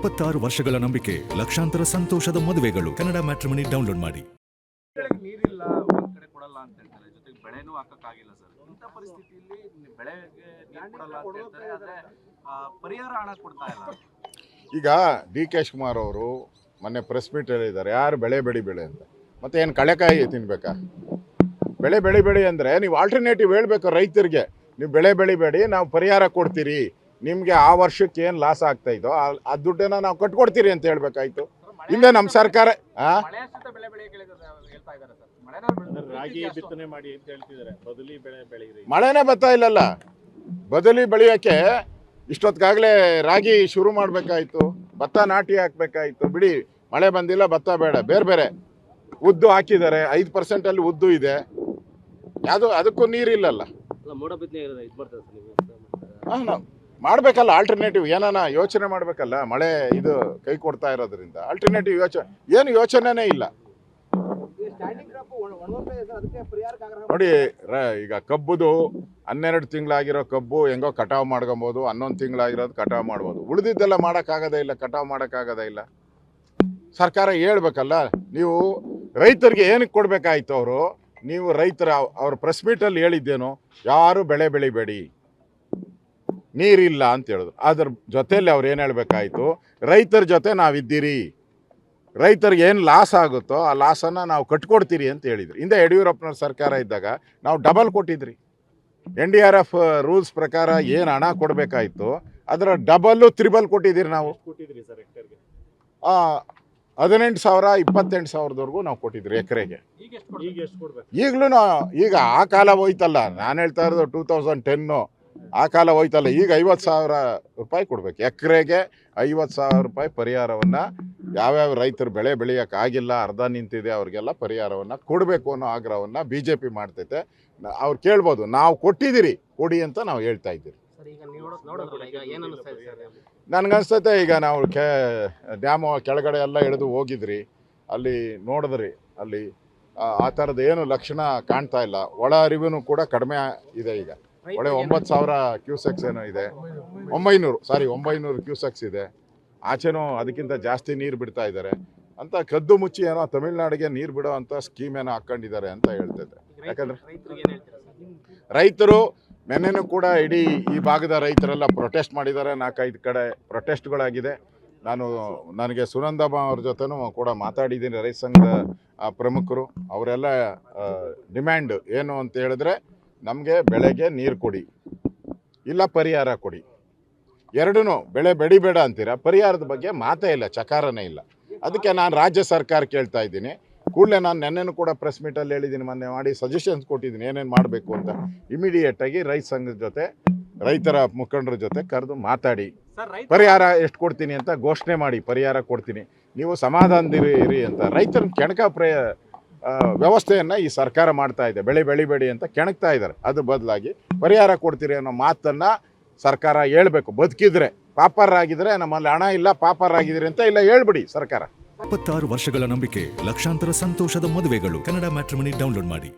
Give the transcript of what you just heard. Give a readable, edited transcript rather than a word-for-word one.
26 ವರ್ಷಗಳ ನಂಬಿಕೆ, ಲಕ್ಷಾಂತರ ಸಂತೋಷದ ಮದುವೆಗಳು. ಕನ್ನಡ ಮ್ಯಾಟ್ರಿಮನಿ ಡೌನ್ಲೋಡ್ ಮಾಡಿ. ನೀರಿಲ್ಲ, ಒಂದ್ ಕಡೆ ಕೊಡಲ್ಲ ಅಂತ ಹೇಳ್ತಾರೆ, ಜೊತೆಗೆ ಬೆಳೆನೂ ಹಾಕಕ್ಕಾಗಿಲ್ಲ ಸರ್. ಇಂಥ ಪರಿಸ್ಥಿತಿಯಲ್ಲಿ ಬೆಳೆಗೆ ನೀರು ಕೊಡಲ್ಲ ಅಂತ ಹೇಳ್ತಾರೆ, ಆದ್ರೆ ಪರಿಹಾರ ಹಣ ಕೊಡ್ತಾ ಇಲ್ಲ. ಈಗ ಡಿ.ಕೆ. ಶಿವಕುಮಾರ್ ಅವರು ಮೊನ್ನೆ ಪ್ರೆಸ್ ಮೀಟ್ ಹೇಳಿದ್ದಾರೆ, ಯಾರು ಬೆಳೆ ಅಂತ. ಮತ್ತೆ ಏನು ಕಳೆಕಾಯಿ ತಿನ್ಬೇಕಾ? ಬೆಳೆ ಬೆಳಿ ಅಂದರೆ ನೀವು ಆಲ್ಟರ್ನೇಟಿವ್ ಹೇಳ್ಬೇಕು ರೈತರಿಗೆ. ನೀವು ಬೆಳೆ ಬೆಳಿಬೇಡಿ, ನಾವು ಪರಿಹಾರ ಕೊಡ್ತೀರಿ, ನಿಮಗೆ ಆ ವರ್ಷಕ್ಕೆ ಏನು ಲಾಸ್ ಆಗ್ತಾ ಇದ್ದೋ ಆ ದುಡ್ಡನ್ನ ನಾವು ಕಟ್ಕೊಡ್ತೀರಿ ಅಂತ ಹೇಳ್ಬೇಕಾಯ್ತು. ಹಿಂದೆ ನಮ್ಮ ಸರ್ಕಾರ ಮಳೆನೇ ಬರ್ತಾ ಇಲ್ಲಲ್ಲ. ಬದಲಿ ಬೆಳೆಯೋಕ್ಕೆ ಇಷ್ಟೊತ್ತಿಗಾಗಲೇ ರಾಗಿ ಶುರು ಮಾಡಬೇಕಾಯ್ತು, ಭತ್ತ ನಾಟಿ ಹಾಕಬೇಕಾಯ್ತು. ಬಿಡಿ, ಮಳೆ ಬಂದಿಲ್ಲ, ಭತ್ತ ಬೇಡ, ಬೇರೆ ಉದ್ದು ಹಾಕಿದ್ದಾರೆ. 5% ಅಲ್ಲಿ ಉದ್ದು ಇದೆ, ಯಾವುದು ಅದಕ್ಕೂ ನೀರಿಲ್ಲಲ್ಲ. ಮಾಡಬೇಕಲ್ಲ ಆಲ್ಟರ್ನೇಟಿವ್, ಏನಾನ ಯೋಚನೆ ಮಾಡಬೇಕಲ್ಲ. ಮಳೆ ಇದು ಕೈ ಕೊಡ್ತಾ ಇರೋದ್ರಿಂದ ಆಲ್ಟರ್ನೇಟಿವ್ ಏನು ಯೋಚನೆನೇ ಇಲ್ಲ. ನೋಡಿ, ಈಗ ಕಬ್ಬುದು 12 ತಿಂಗಳಾಗಿರೋ ಕಬ್ಬು ಹೆಂಗೋ ಕಟಾವು ಮಾಡ್ಕೊಬೋದು, 11 ತಿಂಗಳಾಗಿರೋದು ಕಟಾವು ಮಾಡ್ಬೋದು. ಉಳಿದಿದ್ದೆಲ್ಲ ಮಾಡೋಕ್ಕಾಗೋದೇ ಇಲ್ಲ, ಕಟಾವು ಮಾಡೋಕ್ಕಾಗೋದೇ ಇಲ್ಲ. ಸರ್ಕಾರ ಹೇಳ್ಬೇಕಲ್ಲ. ನೀವು ರೈತರಿಗೆ ಏನಕ್ಕೆ ಕೊಡಬೇಕಾಯ್ತು? ಅವರು ನೀವು ರೈತರ ಅವ್ರ ಪ್ರೆಸ್ ಮೀಟಲ್ಲಿ ಹೇಳಿದ್ದೇನು, ಯಾರು ಬೆಳೆ ಬೆಳಿಬೇಡಿ, ನೀರಿಲ್ಲ ಅಂತ ಹೇಳಿದ್ರು. ಅದ್ರ ಜೊತೆಯಲ್ಲಿ ಅವ್ರು ಏನು ಹೇಳಬೇಕಾಯ್ತು, ರೈತರ ಜೊತೆ ನಾವಿದ್ದೀರಿ, ರೈತರಿಗೆ ಏನು ಲಾಸ್ ಆಗುತ್ತೋ ಆ ಲಾಸನ್ನು ನಾವು ಕಟ್ಕೊಡ್ತೀರಿ ಅಂತ ಹೇಳಿದ್ರು. ಹಿಂದೆ ಯಡಿಯೂರಪ್ಪನವ್ರ ಸರ್ಕಾರ ಇದ್ದಾಗ ನಾವು ಡಬಲ್ ಕೊಟ್ಟಿದ್ರಿ. NDRF ರೂಲ್ಸ್ ಪ್ರಕಾರ ಏನು ಹಣ ಕೊಡಬೇಕಾಯ್ತು ಅದರ ಡಬಲ್ಲು ತ್ರಿಬಲ್ ಕೊಟ್ಟಿದ್ದೀರಿ ನಾವು. 18,000 28,000ವರೆಗೂ ನಾವು ಕೊಟ್ಟಿದ್ರಿ ಎಕರೆಗೆ. ಈಗಲೂ ಈಗ ಆ ಕಾಲ ಹೋಯ್ತಲ್ಲ, ನಾನು ಹೇಳ್ತಾ ಇರೋದು 2010 ಆ ಕಾಲ ಹೋಯ್ತಲ್ಲ. ಈಗ 50,000 ರೂಪಾಯಿ ಕೊಡ್ಬೇಕು ಎಕರೆಗೆ. 50,000 ರೂಪಾಯಿ ಪರಿಹಾರವನ್ನು ಯಾವ್ಯಾವ ರೈತರು ಬೆಳೆ ಬೆಳೆಯೋಕ್ಕಾಗಿಲ್ಲ, ಅರ್ಧ ನಿಂತಿದೆ, ಅವ್ರಿಗೆಲ್ಲ ಪರಿಹಾರವನ್ನು ಕೊಡಬೇಕು ಅನ್ನೋ ಆಗ್ರಹವನ್ನು BJP ಮಾಡ್ತೈತೆ. ಅವ್ರು ಕೇಳ್ಬೋದು, ನಾವು ಕೊಟ್ಟಿದ್ದೀರಿ, ಕೊಡಿ ಅಂತ ನಾವು ಹೇಳ್ತಾ ಇದ್ದೀರಿ. ನನಗನ್ಸ್ತೈತೆ ಈಗ ನಾವು ಡ್ಯಾಮು ಕೆಳಗಡೆ ಎಲ್ಲ ಇಳಿದು ಹೋಗಿದ್ರಿ, ಅಲ್ಲಿ ನೋಡಿದ್ರಿ, ಅಲ್ಲಿ ಆ ಥರದ್ದು ಏನು ಲಕ್ಷಣ ಕಾಣ್ತಾ ಇಲ್ಲ. ಒಳ ಅರಿವು ಕೂಡ ಕಡಿಮೆ ಇದೆ. ಈಗ ಒಳ್ಳೆ 9,000 ಕ್ಯೂಸೆಕ್ಸ್ ಏನೋ ಇದೆ, 900 ಕ್ಯೂಸೆಕ್ಸ್ ಇದೆ. ಆಚೆನೂ ಅದಕ್ಕಿಂತ ಜಾಸ್ತಿ ನೀರು ಬಿಡ್ತಾ ಇದ್ದಾರೆ ಅಂತ ಕದ್ದು ಮುಚ್ಚಿ ಏನೋ ತಮಿಳ್ನಾಡಿಗೆ ನೀರು ಬಿಡೋ ಅಂತ ಸ್ಕೀಮ್ ಏನೋ ಹಾಕ್ಕೊಂಡಿದ್ದಾರೆ ಅಂತ ಹೇಳ್ತೈತೆ. ಯಾಕಂದರೆ ರೈತರು ನೆನ್ನೆನೂ ಕೂಡ ಇಡೀ ಈ ಭಾಗದ ರೈತರೆಲ್ಲ ಪ್ರೊಟೆಸ್ಟ್ ಮಾಡಿದ್ದಾರೆ. 4-5 ಕಡೆ ಪ್ರೊಟೆಸ್ಟ್ಗಳಾಗಿದೆ. ನನಗೆ ಸುನಂದಮ್ಮ ಅವ್ರ ಜೊತೆನೂ ಕೂಡ ಮಾತಾಡಿದ್ದೀನಿ, ರೈತ ಸಂಘದ ಪ್ರಮುಖರು. ಅವರೆಲ್ಲ ಡಿಮ್ಯಾಂಡ್ ಏನು ಅಂತ ಹೇಳಿದ್ರೆ, ನಮಗೆ ಬೆಳೆಗೆ ನೀರು ಕೊಡಿ, ಇಲ್ಲ ಪರಿಹಾರ ಕೊಡಿ. ಎರಡೂ ಬೆಳೆ ಬೆಳಿಬೇಡ ಅಂತೀರ, ಪರಿಹಾರದ ಬಗ್ಗೆ ಮಾತೇ ಇಲ್ಲ, ಚಕಾರನೇ ಇಲ್ಲ. ಅದಕ್ಕೆ ನಾನು ರಾಜ್ಯ ಸರ್ಕಾರ ಕೇಳ್ತಾ ಇದ್ದೀನಿ, ಕೂಡಲೇ ನಾನು ನೆನ್ನೆನೂ ಕೂಡ ಪ್ರೆಸ್ ಮೀಟಲ್ಲಿ ಹೇಳಿದ್ದೀನಿ, ಮೊನ್ನೆ ಮಾಡಿ ಸಜೆಷನ್ಸ್ ಕೊಟ್ಟಿದ್ದೀನಿ ಏನೇನು ಮಾಡಬೇಕು ಅಂತ. ಇಮಿಡಿಯೇಟಾಗಿ ರೈತ ಸಂಘದ ಜೊತೆ, ರೈತರ ಮುಖಂಡರ ಜೊತೆ ಕರೆದು ಮಾತಾಡಿ ಪರಿಹಾರ ಎಷ್ಟು ಕೊಡ್ತೀನಿ ಅಂತ ಘೋಷಣೆ ಮಾಡಿ, ಪರಿಹಾರ ಕೊಡ್ತೀನಿ, ನೀವು ಸಮಾಧಾನದಿರಿ ಅಂತ. ರೈತರ ಕೆಣಕ ವ್ಯವಸ್ಥೆಯನ್ನು ಈ ಸರ್ಕಾರ ಮಾಡ್ತಾ ಇದೆ. ಬೆಳೆ ಬೆಳಿಬೇಡಿ ಅಂತ ಕೆಣಕ್ತಾ ಇದ್ದಾರೆ. ಅದ್ರ ಬದಲಾಗಿ ಪರಿಹಾರ ಕೊಡ್ತೀರಿ ಅನ್ನೋ ಮಾತನ್ನು ಸರ್ಕಾರ ಹೇಳ್ಬೇಕು. ಬದುಕಿದ್ರೆ, ಪಾಪರಾಗಿದ್ರೆ ನಮ್ಮಲ್ಲಿ ಹಣ ಇಲ್ಲ, ಪಾಪರಾಗಿದ್ರಿ ಅಂತ ಇಲ್ಲ ಹೇಳ್ಬಿಡಿ ಸರ್ಕಾರ. 26 ವರ್ಷಗಳ ನಂಬಿಕೆ, ಲಕ್ಷಾಂತರ ಸಂತೋಷದ ಮದುವೆಗಳು. ಕನ್ನಡ ಮ್ಯಾಟ್ರಿಮನಿ ಡೌನ್ಲೋಡ್ ಮಾಡಿ.